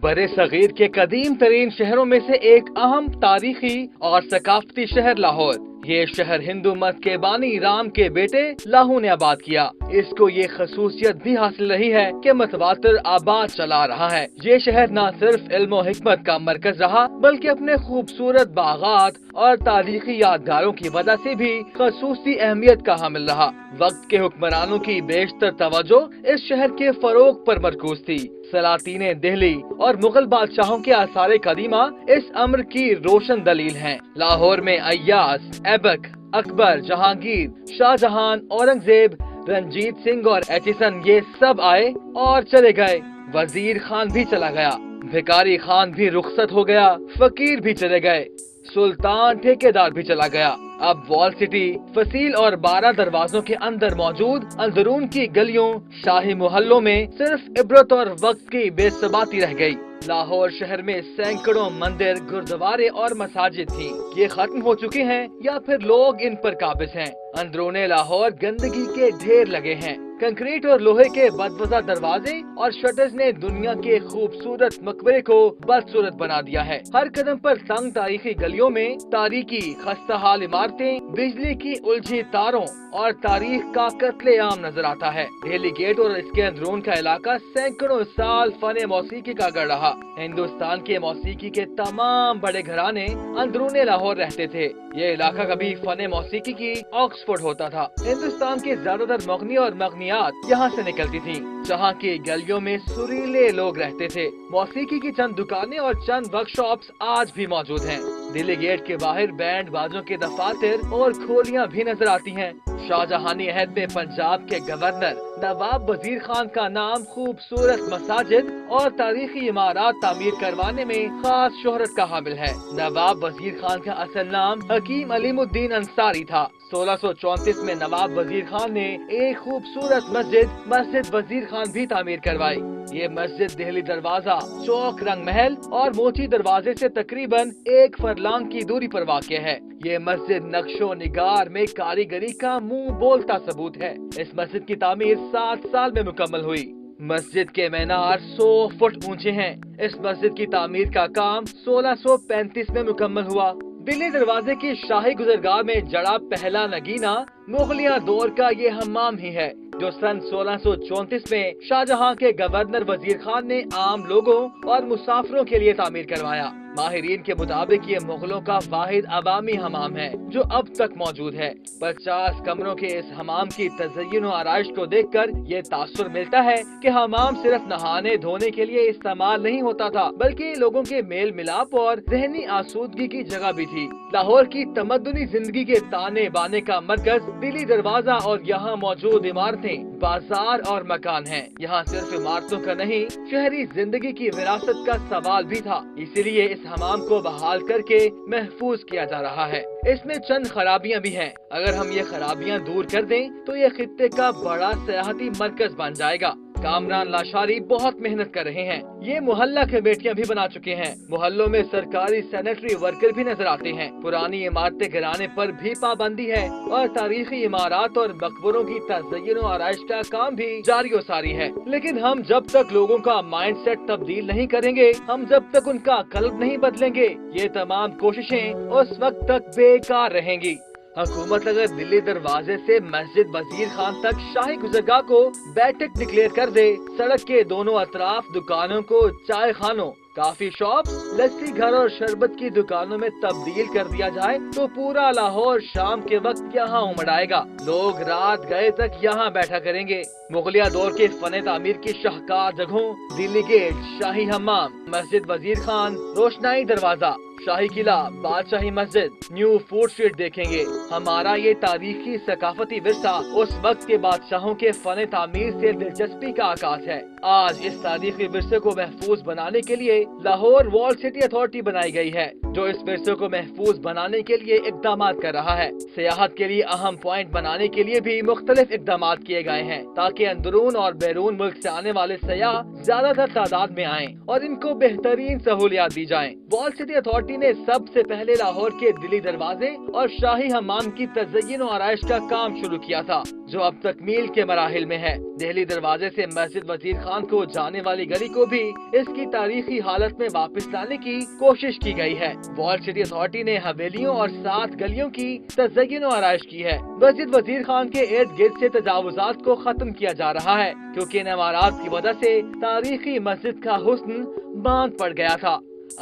बड़े सगीर के कदीम तरीन शहरों में से एक अहम तारीखी और सकाफती शहर लाहौर। ये शहर हिंदू मत के बानी राम के बेटे लाहू ने आबाद किया। इसको ये खसूसियत भी हासिल रही है कि मतवातर आबाद चला रहा है। ये शहर न सिर्फ इल्म और हिकमत का मरकज रहा बल्कि अपने खूबसूरत बागात और तारीखी यादगारों की वजह से भी खसूसी अहमियत का हामिल रहा। वक्त के हुक्मरानों की बेशतर तवज्जो इस शहर के फरोग पर मरकूज थी। सलातीने दिल्ली और मुगल बादशाहों के आसार कदीमा इस अम्र की रोशन दलील हैं। लाहौर में अय्याज, ऐबक, अकबर, जहांगीर, शाहजहां, औरंगजेब, रंजीत सिंह और एचिसन ये सब आए और चले गए। वजीर खान भी चला गया, भिकारी खान भी रुखसत हो गया, फकीर भी चले गए, सुल्तान ठेकेदार भी चला गया। अब वॉल सिटी फसील और 12 दरवाजों के अंदर मौजूद अंदरून की गलियों, शाही मोहल्लों में सिर्फ इबरत और वक्त की बेसबाती रह गई। लाहौर शहर में सैकड़ों मंदिर, गुरुद्वारे और मसाजिद थी। ये खत्म हो चुके हैं या फिर लोग इन पर काबिज हैं। अंदरूने लाहौर गंदगी के ढेर लगे हैं। कंक्रीट और लोहे के बदवजा दरवाजे और शटर्स ने दुनिया के खूबसूरत मकबरे को बदसूरत बना दिया है। हर कदम पर तंग तारीखी गलियों में तारीकी, खस्ताहाल इमारतें, बिजली की उलझी तारों और तारीख का कत्लेआम नजर आता है। दिल्ली गेट और इसके अंदरून का इलाका सैकड़ों साल फन मौसीकी का गढ़ रहा। हिंदुस्तान के मौसीकी के तमाम बड़े घराने अंदरूने लाहौर रहते थे। ये इलाका कभी फन मौसीकी की ऑक्सफोर्ड होता था। हिंदुस्तान के ज्यादातर मगनी और मगनियात यहाँ से निकलती थीं। जहाँ की गलियों में सुरीले लोग रहते थे। मौसीकी की चंद दुकानें और चंद वर्कशॉप्स आज भी मौजूद हैं। दिल्ली गेट के बाहर बैंड बाजों के दफातर और खोलियाँ भी नजर आती हैं। शाहजहानी अहद में पंजाब के गवर्नर नवाब वजीर खान का नाम खूबसूरत मसाजिद और तारीखी इमारत तामीर करवाने में खास शोहरत का हामिल है। नवाब वजीर खान का असल नाम हकीम अलीमुद्दीन अंसारी था। 1634 में नवाब वजीर खान ने एक खूबसूरत मस्जिद वजीर खान भी तामीर करवाई। ये मस्जिद दिल्ली दरवाजा, चौक रंग महल और मोची दरवाजे से तकरीबन 1 फरलांग की दूरी पर वाक़ है। ये मस्जिद नक्शो निगार में कारीगरी का मुंह बोलता सबूत है। इस मस्जिद की तामीर 7 साल में मुकम्मल हुई। मस्जिद के मीनार 100 फुट ऊंचे हैं। इस मस्जिद की तामीर का काम 1635 में मुकम्मल हुआ। दिल्ली दरवाजे की शाही गुजरगाह में जड़ा पहला नगीना मुगलिया दौर का ये हम्माम ही है, जो सन 1634 में शाहजहां के गवर्नर वजीर खान ने आम लोगों और मुसाफिरों के लिए तामीर करवाया। माहिरीन के मुताबिक ये मुगलों का वाहिद अवामी हमाम है जो अब तक मौजूद है। 50 कमरों के इस हमाम की तज़य्युन और आराइश को देखकर ये तासुर मिलता है कि हमाम सिर्फ नहाने धोने के लिए इस्तेमाल नहीं होता था बल्कि लोगों के मेल मिलाप और ज़हनी आसूदगी की जगह भी थी। लाहौर की तमद्दुनी जिंदगी के ताने बाने का मरकज दिल्ली दरवाजा और यहाँ मौजूद इमारतें, बाजार और मकान हैं। यहाँ सिर्फ इमारतों का नहीं, शहरी जिंदगी की विरासत का सवाल भी था। इसीलिए इस हमाम को बहाल करके महफूज किया जा रहा है। इसमें चंद खराबियां भी हैं। अगर हम ये खराबियां दूर कर दें तो ये खित्ते का बड़ा सियाहती मरकज बन जाएगा। कामरान लाशारी बहुत मेहनत कर रहे हैं। ये मोहल्ला कमेटियां भी बना चुके हैं। मोहल्लों में सरकारी सैनिटरी वर्कर भी नजर आते हैं। पुरानी इमारतें गिराने पर भी पाबंदी है और तारीखी इमारत और मकबरों की तज़य्युन और आराइश का काम भी जारी सारी है। लेकिन हम जब तक लोगों का माइंड सेट तब्दील नहीं करेंगे, हम जब तक उनका कल्ब नहीं बदलेंगे, ये तमाम कोशिशें उस वक्त तक बेकार रहेंगी। हुकूमत अगर दिल्ली दरवाजे से मस्जिद वजीर खान तक शाही गुजरगाह को बैठक डिक्लेयर कर दे, सड़क के दोनों अतराफ दुकानों को चाय खानों, काफी शॉप्स, लस्सी घर और शरबत की दुकानों में तब्दील कर दिया जाए तो पूरा लाहौर शाम के वक्त यहाँ उमड़ आएगा। लोग रात गए तक यहाँ बैठा करेंगे। मुगलिया दौर के फने तामीर की शाहकार जगहों, दिल्ली गेट, शाही हम्माम, मस्जिद वजीर खान, रोशनाई दरवाजा, शाही किला, बादशाही मस्जिद, न्यू फूड स्ट्रीट देखेंगे। हमारा ये तारीखी सकाफती विरसा उस वक्त के बादशाहों के फने तामीर से दिलचस्पी का आकाश है। आज इस तारीखी विरसे को महफूज बनाने के लिए लाहौर वॉल सिटी अथॉरिटी बनाई गई है, जो इस विरसे को महफूज बनाने के लिए इकदाम कर रहा है। सियाहत के लिए अहम पॉइंट बनाने के लिए भी मुख्तलिफ इकदाम किए गए हैं ताकि अंदरून और बैरून मुल्क से आने वाले सयाह ज्यादातर तादाद में आएं और इनको बेहतरीन सहूलियात दी जाएं। वॉल सिटी अथॉरिटी اتھارٹی نے سب سے پہلے لاہور کے دلی دروازے اور شاہی حمام کی تزئین و آرائش کا کام شروع کیا تھا، جو اب تکمیل کے مراحل میں ہے۔ دہلی دروازے سے مسجد وزیر خان کو جانے والی گلی کو بھی اس کی تاریخی حالت میں واپس لانے کی کوشش کی گئی ہے۔ والڈ سٹی اتھارٹی نے حویلیوں اور 7 گلیوں کی تزئین و آرائش کی ہے۔ مسجد وزیر خان کے ارد گرد سے تجاوزات کو ختم کیا جا رہا ہے، کیونکہ ان عمارات کی وجہ سے تاریخی مسجد کا حسن باند پڑ گیا تھا۔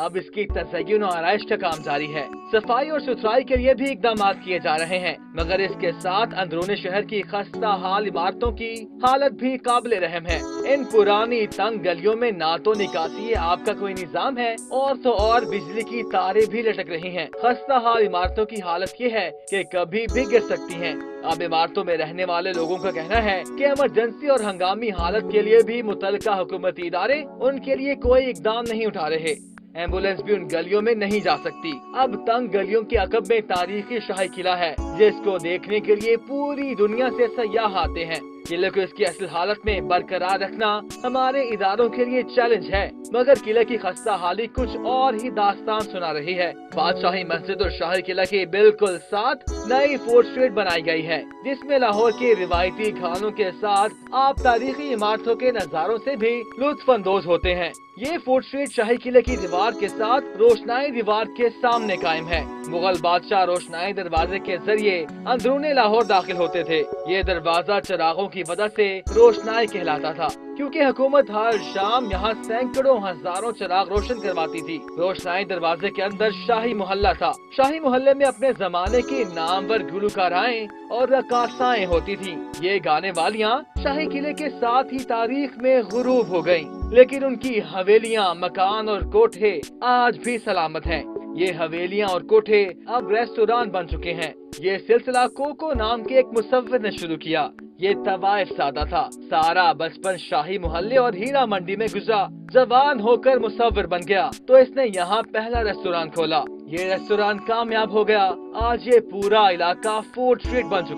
اب اس کی تزئین و آرائش کا کام جاری ہے۔ صفائی اور ستھرائی کے لیے بھی اقدامات کیے جا رہے ہیں، مگر اس کے ساتھ اندرون شہر کی خستہ حال عمارتوں کی حالت بھی قابل رحم ہے۔ ان پرانی تنگ گلیوں میں نہ تو نکاسی آب کا کوئی نظام ہے اور تو اور بجلی کی تاریں بھی لٹک رہی ہیں۔ خستہ حال عمارتوں کی حالت یہ ہے کہ کبھی بھی گر سکتی ہیں۔ اب عمارتوں میں رہنے والے لوگوں کا کہنا ہے کہ ایمرجنسی اور ہنگامی حالت کے لیے بھی متعلقہ حکومتی ادارے ان کے لیے کوئی اقدام نہیں اٹھا رہے۔ ایمبولینس بھی ان گلیوں میں نہیں جا سکتی۔ اب تنگ گلیوں کے عقب میں تاریخی شاہی قلعہ ہے، جس کو دیکھنے کے لیے پوری دنیا سے سیاح آتے ہیں۔ قلعے کو اس کی اصل حالت میں برقرار رکھنا ہمارے اداروں کے لیے چیلنج ہے، مگر قلعے کی خستہ حالی کچھ اور ہی داستان سنا رہی ہے۔ بادشاہی مسجد اور شاہی قلعہ کے بالکل ساتھ نئی فورٹ اسٹریٹ بنائی گئی ہے، جس میں لاہور کے روایتی کھانوں کے ساتھ آپ تاریخی عمارتوں کے نظاروں سے بھی لطف اندوز ہوتے ہیں۔ یہ فورٹ اسٹریٹ شاہی قلعے کی دیوار کے ساتھ روشنائی دیوار کے سامنے قائم ہے۔ مغل بادشاہ روشنائی دروازے کے ذریعے اندرون لاہور داخل ہوتے تھے۔ یہ دروازہ چراغوں کی وجہ سے روشنائی کہلاتا تھا، کیونکہ حکومت ہر شام یہاں سینکڑوں ہزاروں چراغ روشن کرواتی تھی۔ روشنائی دروازے کے اندر شاہی محلہ تھا۔ شاہی محلے میں اپنے زمانے کی نامور گلوکارائیں اور رقاصائیں ہوتی تھیں۔ یہ گانے والیاں شاہی قلعے کے ساتھ ہی تاریخ میں غروب ہو گئیں، لیکن ان کی حویلیاں، مکان اور کوٹھے آج بھی سلامت ہیں۔ یہ حویلیاں اور کوٹھے اب ریستوران بن چکے ہیں۔ یہ سلسلہ کوکو نام کے ایک مصور نے شروع کیا۔ یہ طوائف سادہ تھا، سارا بچپن شاہی محلے اور ہیرا منڈی میں گزرا۔ جوان ہو کر مصور بن گیا تو اس نے یہاں پہلا ریستوران کھولا۔ یہ ریستوران کامیاب ہو گیا۔ آج یہ پورا علاقہ فورٹ اسٹریٹ بن چکا